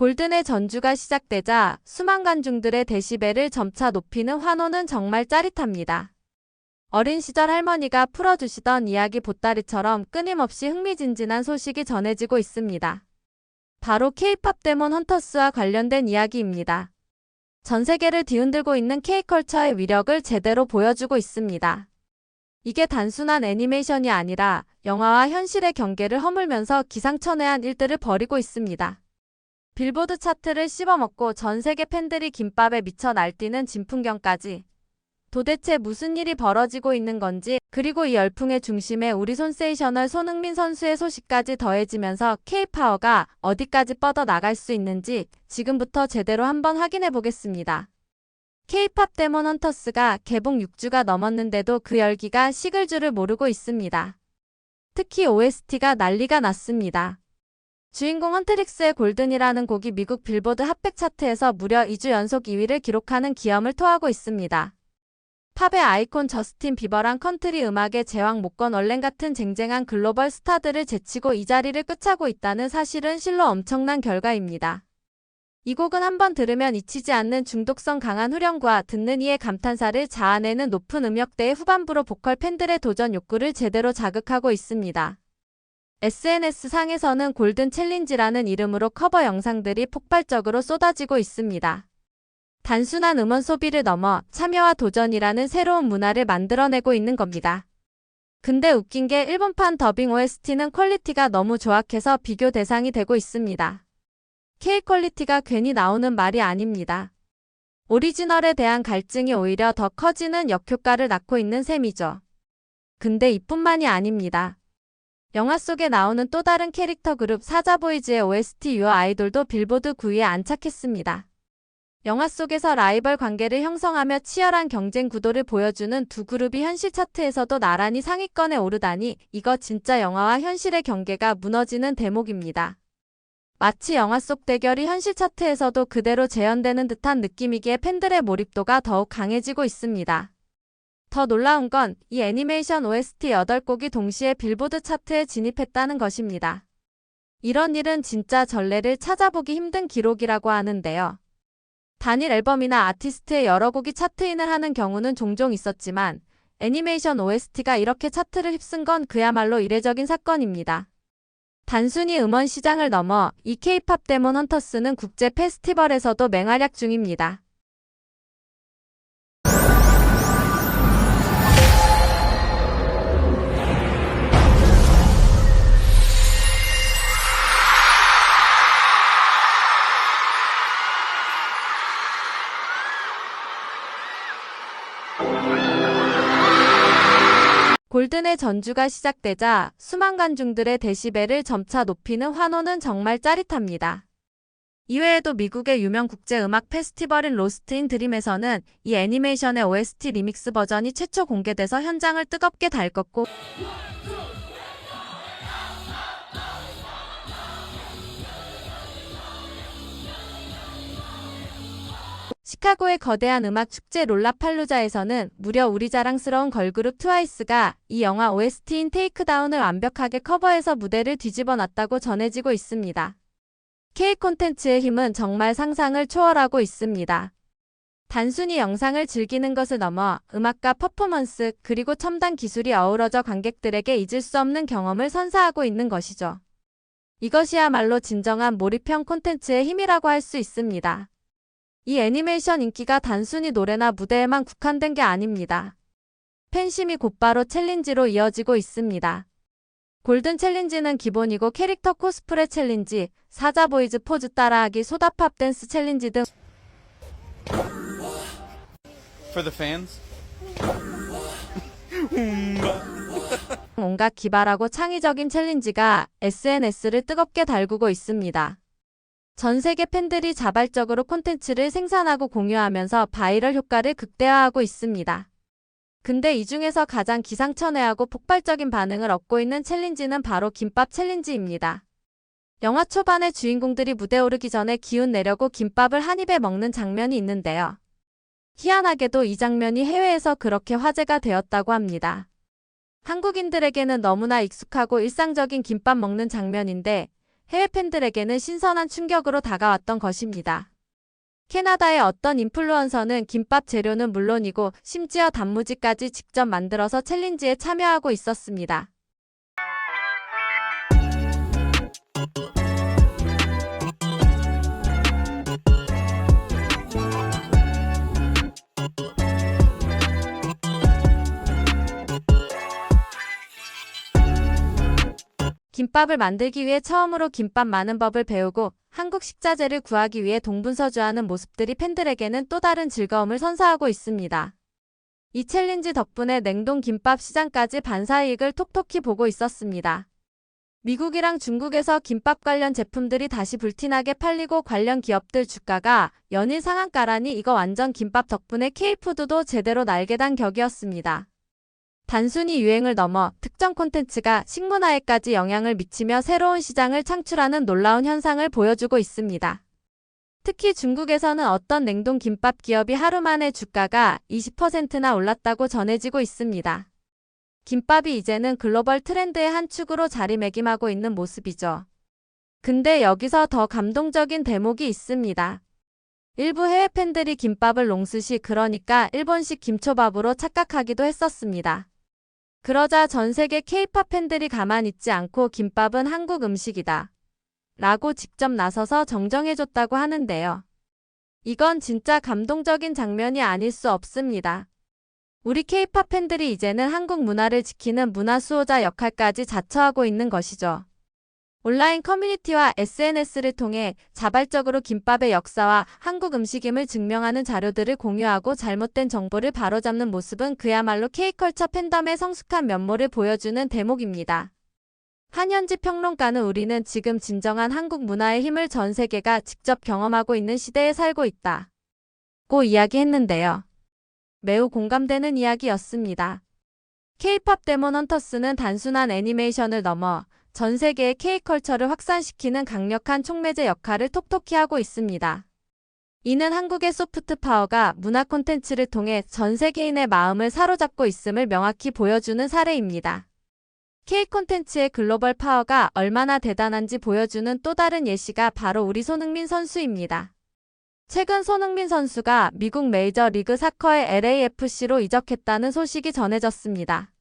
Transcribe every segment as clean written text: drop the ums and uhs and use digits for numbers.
골든의 전주가 시작되자 수만 관중들의 데시벨을 점차 높이는 환호는 정말 짜릿합니다. 어린 시절 할머니가 풀어주시던 이야기 보따리처럼 끊임없이 흥미진진한 소식이 전해지고 있습니다. 바로 K-팝 데몬 헌터스와 관련된 이야기입니다. 전 세계를 뒤흔들고 있는 K-컬처의 위력을 제대로 보여주고 있습니다. 이게 단순한 애니메이션이 아니라 영화와 현실의 경계를 허물면서 기상천외한 일들을 벌이고 있습니다. 빌보드 차트를 씹어먹고 전 세계 팬들이 김밥에 미쳐 날뛰는 진풍경까지. 도대체 무슨 일이 벌어지고 있는 건지, 그리고 이 열풍의 중심에 우리 센세이셔널 손흥민 선수의 소식까지 더해지면서 K-파워가 어디까지 뻗어나갈 수 있는지 지금부터 제대로 한번 확인해 보겠습니다. K-팝 데몬 헌터스가 개봉 6주가 넘었는데도 그 열기가 식을 줄을 모르고 있습니다. 특히 OST가 난리가 났습니다. 주인공 헌트릭스의 골든이라는 곡이 미국 빌보드 핫백 차트에서 무려 2주 연속 2위를 기록하는 기염을 토하고 있습니다. 팝의 아이콘 저스틴 비버랑 컨트리 음악의 제왕 모건 얼렌 같은 쟁쟁한 글로벌 스타들을 제치고 이 자리를 꿰차고 있다는 사실은 실로 엄청난 결과입니다. 이 곡은 한번 들으면 잊히지 않는 중독성 강한 후렴과 듣는 이의 감탄사를 자아내는 높은 음역대의 후반부로 보컬 팬들의 도전 욕구를 제대로 자극하고 있습니다. SNS상에서는 골든 챌린지라는 이름으로 커버 영상들이 폭발적으로 쏟아지고 있습니다. 단순한 음원 소비를 넘어 참여와 도전이라는 새로운 문화를 만들어내고 있는 겁니다. 근데 웃긴 게 일본판 더빙 OST는 퀄리티가 너무 조악해서 비교 대상이 되고 있습니다. K 퀄리티가 괜히 나오는 말이 아닙니다. 오리지널에 대한 갈증이 오히려 더 커지는 역효과를 낳고 있는 셈이죠. 근데 이뿐만이 아닙니다. 영화 속에 나오는 또 다른 캐릭터 그룹 사자보이즈의 OST 유어 아이돌도 빌보드 9위에 안착했습니다. 영화 속에서 라이벌 관계를 형성하며 치열한 경쟁 구도를 보여주는 두 그룹이 현실 차트에서도 나란히 상위권에 오르다니 이거 진짜 영화와 현실의 경계가 무너지는 대목입니다. 마치 영화 속 대결이 현실 차트에서도 그대로 재현되는 듯한 느낌이기에 팬들의 몰입도가 더욱 강해지고 있습니다. 더 놀라운 건 이 애니메이션 OST 8곡이 동시에 빌보드 차트에 진입했다는 것입니다. 이런 일은 진짜 전례를 찾아보기 힘든 기록이라고 하는데요. 단일 앨범이나 아티스트의 여러 곡이 차트인을 하는 경우는 종종 있었지만 애니메이션 OST가 이렇게 차트를 휩쓴 건 그야말로 이례적인 사건입니다. 단순히 음원 시장을 넘어 이 K-팝 데몬 헌터스는 국제 페스티벌에서도 맹활약 중입니다. 골든의 전주가 시작되자 수만 관중들의 데시벨을 점차 높이는 환호는 정말 짜릿합니다. 이외에도 미국의 유명 국제음악 페스티벌인 로스트 인 드림에서는 이 애니메이션의 OST 리믹스 버전이 최초 공개돼서 현장을 뜨겁게 달궜고 시카고의 거대한 음악 축제 롤라팔루자에서는 무려 우리 자랑스러운 걸그룹 트와이스가 이 영화 OST인 테이크다운을 완벽하게 커버해서 무대를 뒤집어 놨다고 전해지고 있습니다. K 콘텐츠의 힘은 정말 상상을 초월하고 있습니다. 단순히 영상을 즐기는 것을 넘어 음악과 퍼포먼스 그리고 첨단 기술이 어우러져 관객들에게 잊을 수 없는 경험을 선사하고 있는 것이죠. 이것이야말로 진정한 몰입형 콘텐츠의 힘이라고 할 수 있습니다. 이 애니메이션 인기가 단순히 노래나 무대에만 국한된 게 아닙니다. 팬심이 곧바로 챌린지로 이어지고 있습니다. 골든 챌린지는 기본이고 캐릭터 코스프레 챌린지, 사자보이즈 포즈 따라하기, 소다팝 댄스 챌린지 등 For the fans? 온갖 기발하고 창의적인 챌린지가 SNS를 뜨겁게 달구고 있습니다. 전 세계 팬들이 자발적으로 콘텐츠를 생산하고 공유하면서 바이럴 효과를 극대화하고 있습니다. 근데 이 중에서 가장 기상천외하고 폭발적인 반응을 얻고 있는 챌린지는 바로 김밥 챌린지입니다. 영화 초반에 주인공들이 무대 오르기 전에 기운 내려고 김밥을 한 입에 먹는 장면이 있는데요. 희한하게도 이 장면이 해외에서 그렇게 화제가 되었다고 합니다. 한국인들에게는 너무나 익숙하고 일상적인 김밥 먹는 장면인데 해외 팬들에게는 신선한 충격으로 다가왔던 것입니다. 캐나다의 어떤 인플루언서는 김밥 재료는 물론이고 심지어 단무지까지 직접 만들어서 챌린지에 참여하고 있었습니다. 김밥을 만들기 위해 처음으로 김밥 마는 법을 배우고 한국 식자재를 구하기 위해 동분서주하는 모습들이 팬들에게는 또 다른 즐거움을 선사하고 있습니다. 이 챌린지 덕분에 냉동 김밥 시장까지 반사이익을 톡톡히 보고 있었습니다. 미국이랑 중국에서 김밥 관련 제품들이 다시 불티나게 팔리고 관련 기업들 주가가 연일 상한가라니 이거 완전 김밥 덕분에 K푸드도 제대로 날개단 격이었습니다. 단순히 유행을 넘어 특정 콘텐츠가 식문화에까지 영향을 미치며 새로운 시장을 창출하는 놀라운 현상을 보여주고 있습니다. 특히 중국에서는 어떤 냉동 김밥 기업이 하루 만에 주가가 20%나 올랐다고 전해지고 있습니다. 김밥이 이제는 글로벌 트렌드의 한 축으로 자리매김하고 있는 모습이죠. 근데 여기서 더 감동적인 대목이 있습니다. 일부 해외 팬들이 김밥을 롱스시 그러니까 일본식 김초밥으로 착각하기도 했었습니다. 그러자 전 세계 K-팝 팬들이 가만히 있지 않고 김밥은 한국 음식이다 라고 직접 나서서 정정해줬다고 하는데요. 이건 진짜 감동적인 장면이 아닐 수 없습니다. 우리 K-팝 팬들이 이제는 한국 문화를 지키는 문화 수호자 역할까지 자처하고 있는 것이죠. 온라인 커뮤니티와 SNS를 통해 자발적으로 김밥의 역사와 한국 음식임을 증명하는 자료들을 공유하고 잘못된 정보를 바로잡는 모습은 그야말로 K컬처 팬덤의 성숙한 면모를 보여주는 대목입니다. 한현지 평론가는 우리는 지금 진정한 한국 문화의 힘을 전 세계가 직접 경험하고 있는 시대에 살고 있다고 이야기했는데요. 매우 공감되는 이야기였습니다. K-팝 데몬 헌터스는 단순한 애니메이션을 넘어 전 세계의 K컬처를 확산시키는 강력한 촉매제 역할을 톡톡히 하고 있습니다. 이는 한국의 소프트 파워가 문화 콘텐츠를 통해 전 세계인의 마음을 사로잡고 있음을 명확히 보여주는 사례입니다. K 콘텐츠의 글로벌 파워가 얼마나 대단한지 보여주는 또 다른 예시가 바로 우리 손흥민 선수입니다. 최근 손흥민 선수가 미국 메이저리그 사커의 LAFC로 이적했다는 소식이 전해졌습니다.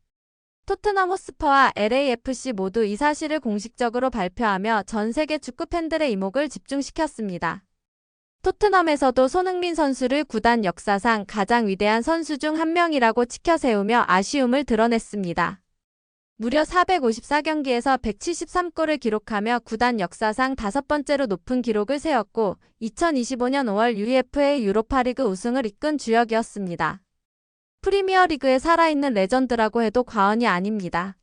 토트넘 호스퍼와 LAFC 모두 이 사실을 공식적으로 발표하며 전 세계 축구 팬들의 이목을 집중시켰습니다. 토트넘에서도 손흥민 선수를 구단 역사상 가장 위대한 선수 중 한 명이라고 치켜세우며 아쉬움을 드러냈습니다. 무려 454경기에서 173골을 기록하며 구단 역사상 5번째로 높은 기록을 세웠고 2025년 5월 UEFA 유로파리그 우승을 이끈 주역이었습니다. 프리미어리그에 살아있는 레전드라고 해도 과언이 아닙니다.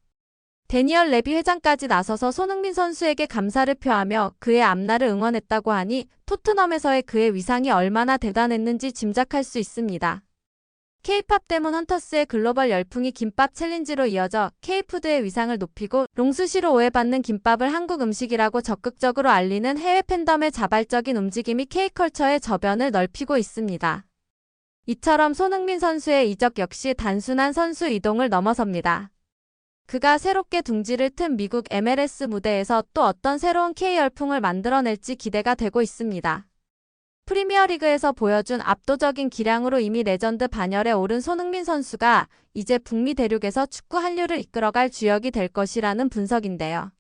데니얼 레비 회장까지 나서서 손흥민 선수에게 감사를 표하며 그의 앞날을 응원했다고 하니 토트넘에서의 그의 위상이 얼마나 대단했는지 짐작할 수 있습니다. K-팝 데몬 헌터스의 글로벌 열풍이 김밥 챌린지로 이어져 K푸드의 위상을 높이고 롱스시로 오해받는 김밥을 한국 음식이라고 적극적으로 알리는 해외 팬덤의 자발적인 움직임이 K컬처의 저변을 넓히고 있습니다. 이처럼 손흥민 선수의 이적 역시 단순한 선수 이동을 넘어섭니다. 그가 새롭게 둥지를 튼 미국 MLS 무대에서 또 어떤 새로운 K 열풍을 만들어낼지 기대가 되고 있습니다. 프리미어리그에서 보여준 압도적인 기량으로 이미 레전드 반열에 오른 손흥민 선수가 이제 북미 대륙에서 축구 한류를 이끌어갈 주역이 될 것이라는 분석인데요.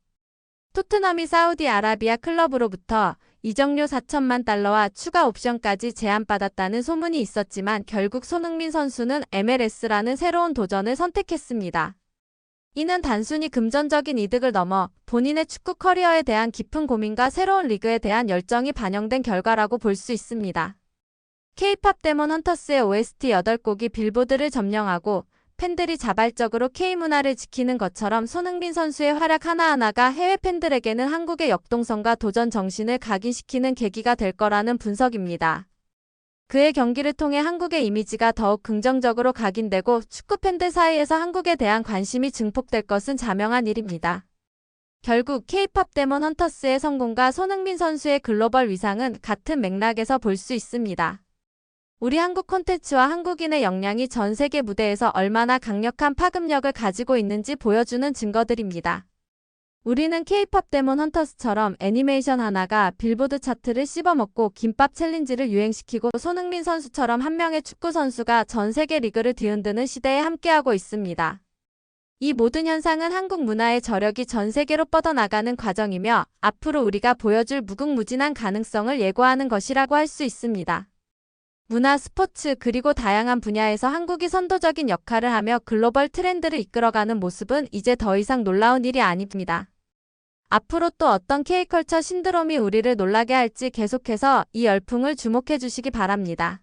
토트넘이 사우디아라비아 클럽으로부터 이적료 4천만 달러와 추가 옵션까지 제안받았다는 소문이 있었지만 결국 손흥민 선수는 MLS라는 새로운 도전을 선택했습니다. 이는 단순히 금전적인 이득을 넘어 본인의 축구 커리어에 대한 깊은 고민과 새로운 리그에 대한 열정이 반영된 결과라고 볼 수 있습니다. K-팝 데몬 헌터스의 OST 8곡이 빌보드를 점령하고 팬들이 자발적으로 K-문화를 지키는 것처럼 손흥민 선수의 활약 하나하나가 해외 팬들에게는 한국의 역동성과 도전 정신을 각인시키는 계기가 될 거라는 분석입니다. 그의 경기를 통해 한국의 이미지가 더욱 긍정적으로 각인되고 축구 팬들 사이에서 한국에 대한 관심이 증폭될 것은 자명한 일입니다. 결국 K-팝 데몬 헌터스의 성공과 손흥민 선수의 글로벌 위상은 같은 맥락에서 볼 수 있습니다. 우리 한국 콘텐츠와 한국인의 역량이 전 세계 무대에서 얼마나 강력한 파급력을 가지고 있는지 보여주는 증거들입니다. 우리는 K-팝 데몬 헌터스처럼 애니메이션 하나가 빌보드 차트를 씹어먹고 김밥 챌린지를 유행시키고 손흥민 선수처럼 한 명의 축구 선수가 전 세계 리그를 뒤흔드는 시대에 함께하고 있습니다. 이 모든 현상은 한국 문화의 저력이 전 세계로 뻗어나가는 과정이며 앞으로 우리가 보여줄 무궁무진한 가능성을 예고하는 것이라고 할 수 있습니다. 문화, 스포츠, 그리고 다양한 분야에서 한국이 선도적인 역할을 하며 글로벌 트렌드를 이끌어가는 모습은 이제 더 이상 놀라운 일이 아닙니다. 앞으로 또 어떤 K컬처 신드롬이 우리를 놀라게 할지 계속해서 이 열풍을 주목해 주시기 바랍니다.